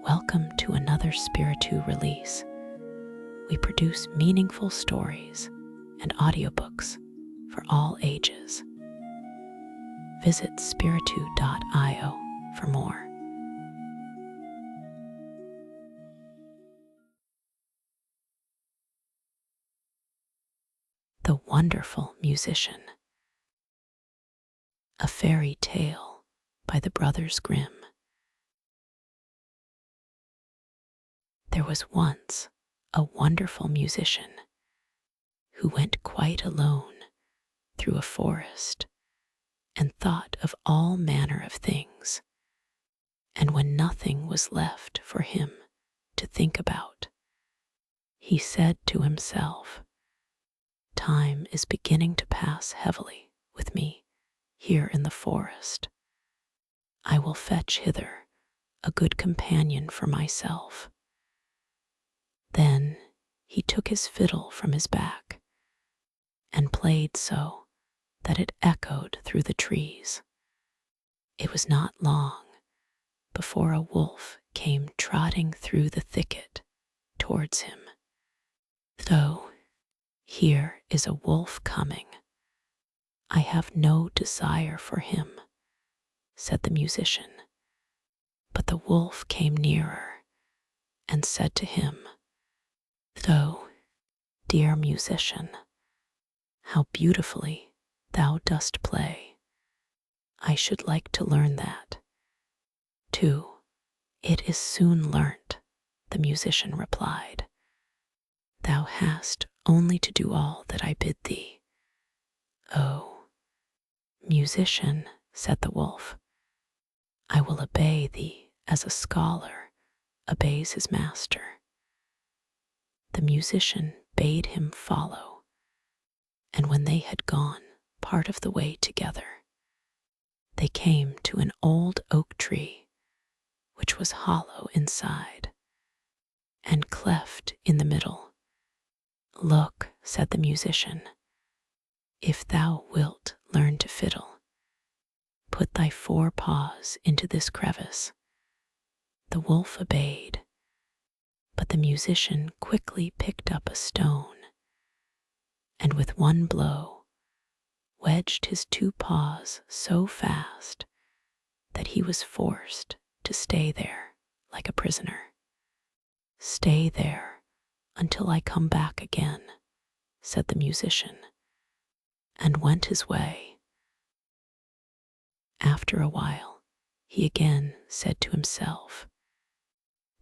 Welcome to another Spiritu release. We produce meaningful stories and audiobooks for all ages. Visit spiritu.io for more. The Wonderful Musician. A Fairy Tale by the Brothers Grimm. There was once a wonderful musician who went quite alone through a forest and thought of all manner of things. And when nothing was left for him to think about, he said to himself, "Time is beginning to pass heavily with me here in the forest. I will fetch hither a good companion for myself." Then he took his fiddle from his back and played so that it echoed through the trees. It was not long before a wolf came trotting through the thicket towards him. "So, here is a wolf coming. I have no desire for him," said the musician. But the wolf came nearer and said to him, "So, dear musician, how beautifully thou dost play. I should like to learn that, too." "It is soon learnt," the musician replied. "Thou hast only to do all that I bid thee." "Oh, musician," said the wolf, "I will obey thee as a scholar obeys his master." The musician bade him follow, and when they had gone part of the way together, they came to an old oak tree which was hollow inside and cleft in the middle. "Look," said the musician, "if thou wilt learn to fiddle, put thy 4 paws into this crevice." The wolf obeyed, but the musician quickly picked up a stone and with one blow wedged his 2 paws so fast that he was forced to stay there like a prisoner. "Stay there until I come back again," said the musician, and went his way. After a while, he again said to himself,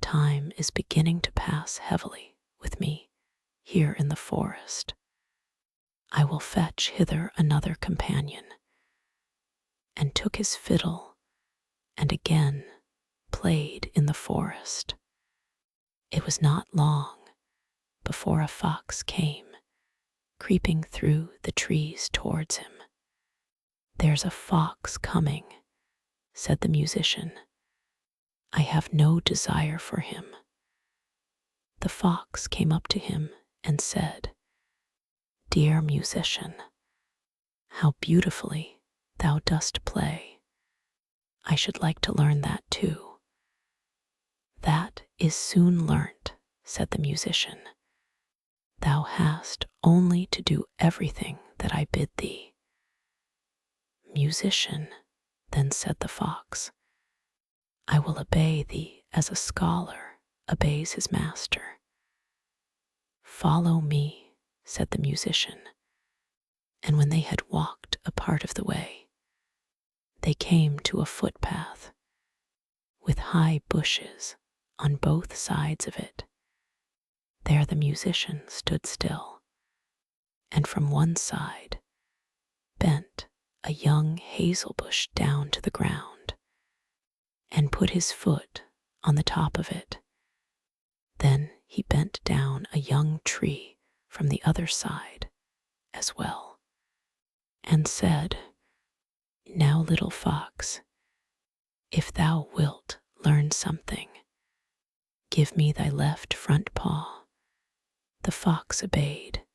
"Time is beginning to pass heavily with me here in the forest. I will fetch hither another companion," and took his fiddle and again played in the forest. It was not long before a fox came creeping through the trees towards him. "There's a fox coming," said the musician. "I have no desire for him." The fox came up to him and said, "Dear musician, how beautifully thou dost play. I should like to learn that too." "That is soon learnt," said the musician. "Thou hast only to do everything that I bid thee." "Musician," then said the fox, "I will obey thee as a scholar obeys his master." "Follow me," said the musician, and when they had walked a part of the way, they came to a footpath with high bushes on both sides of it. There the musician stood still, and from one side bent a young hazel bush down to the ground and put his foot on the top of it. Then he bent down a young tree from the other side as well and said, "Now, little fox, if thou wilt learn something, give me thy left front paw." The fox obeyed,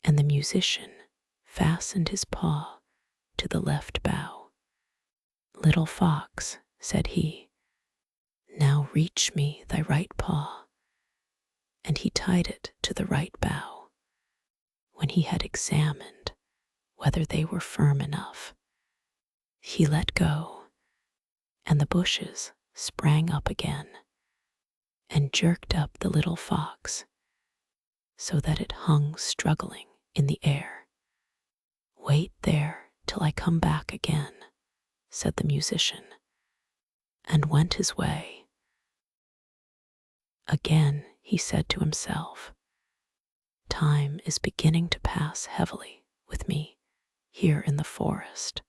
and the musician fastened his paw to the left bough. "Little fox," said he, Now reach me thy right paw. And he tied it to the right bough. When he had examined whether they were firm enough, he let go, and the bushes sprang up again and jerked up the little fox so that it hung struggling in the air. Wait there till I come back again, said the musician, and went his way. Again he said to himself, time is beginning to pass heavily with me here in the forest.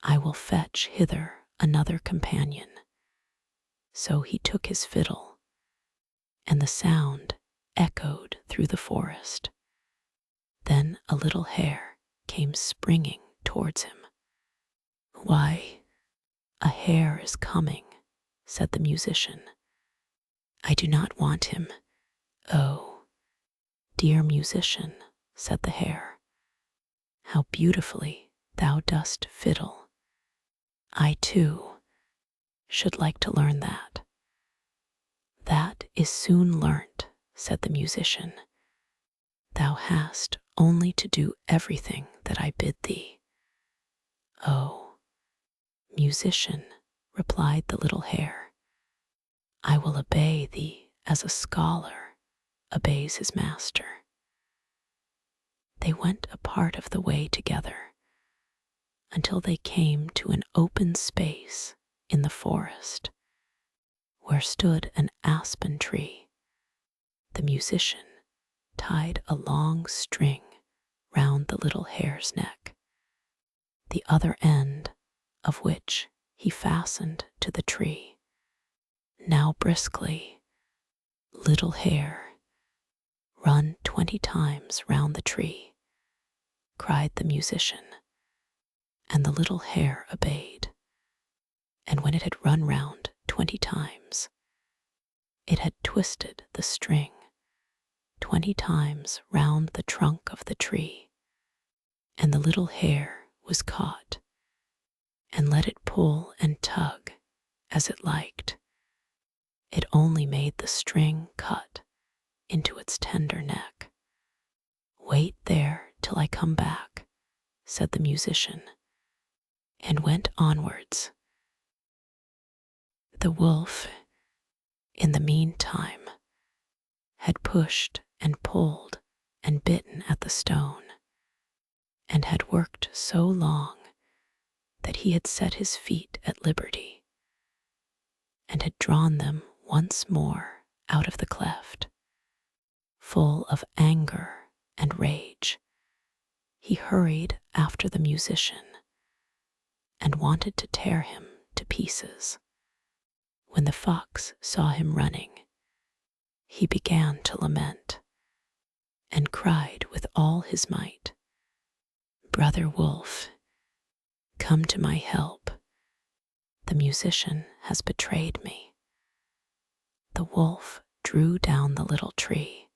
I will fetch hither another companion. So he took his fiddle, and the sound echoed through the forest. Then a little hare came springing towards him. Why, a hare is coming, said the musician. I do not want him. Oh, dear musician, said the hare, how beautifully thou dost fiddle. I too should like to learn that. That is soon learnt, said the musician. Thou hast only to do everything that I bid thee. Oh, musician, replied the little hare, I will obey thee as a scholar obeys his master. They went a part of the way together until they came to an open space in the forest where stood an aspen tree. The musician tied a long string round the little hare's neck, the other end of which he fastened to the tree. Now briskly, little hare, run 20 times round the tree, cried the musician, and the little hare obeyed. And when it had run round 20 times, it had twisted the string 20 times round the trunk of the tree, and the little hare was caught, and let it pull and tug as it liked. It only made the string cut into its tender neck. Wait there till I come back, said the musician, and went onwards. The wolf, in the meantime, had pushed and pulled and bitten at the stone, and had worked so long that he had set his feet at liberty, and had drawn them once more out of the cleft. Full of anger and rage, he hurried after the musician and wanted to tear him to pieces. When the fox saw him running, he began to lament and cried with all his might, Brother Wolf, come to my help. The musician has betrayed me. The wolf drew down the little tree,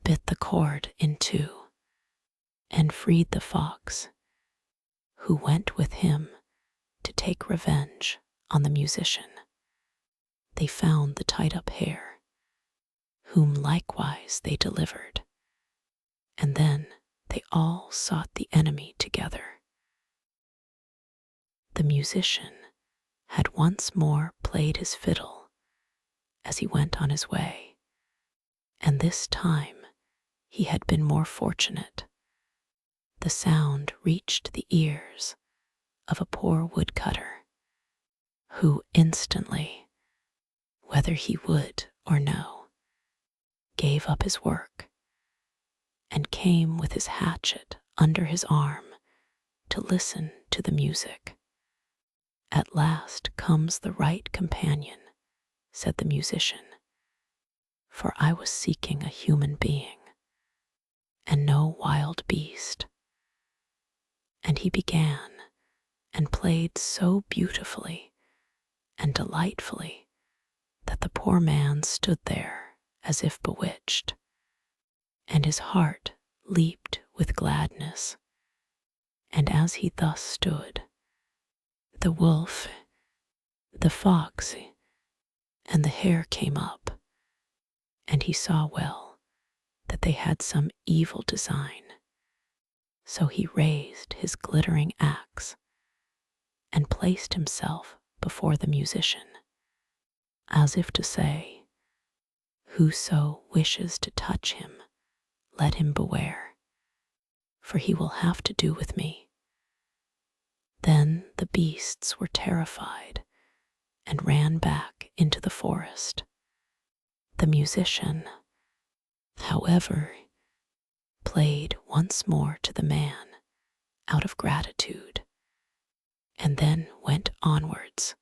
bit the cord in two, and freed the fox, who went with him to take revenge on the musician. They found the tied-up hare, whom likewise they delivered, and then they all sought the enemy together. The musician had once more played his fiddle as he went on his way, and this time he had been more fortunate. The sound reached the ears of a poor woodcutter, who instantly, whether he would or no, gave up his work and came with his hatchet under his arm to listen to the music. At last comes the right companion, said the musician, for I was seeking a human being and no wild beast. And he began and played so beautifully and delightfully that the poor man stood there as if bewitched, and his heart leaped with gladness. And as he thus stood, the wolf, the fox, And the hare came up, and he saw well that they had some evil design. So he raised his glittering axe and placed himself before the musician, as if to say, "Whoso wishes to touch him, let him beware, for he will have to do with me." Then the beasts were terrified and ran back into the forest. The musician, however, played once more to the man out of gratitude, and then went onwards.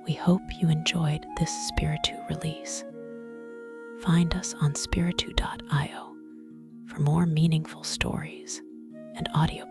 We hope you enjoyed this Spiritu release. Find us on spiritu.io for more meaningful stories and audiobooks.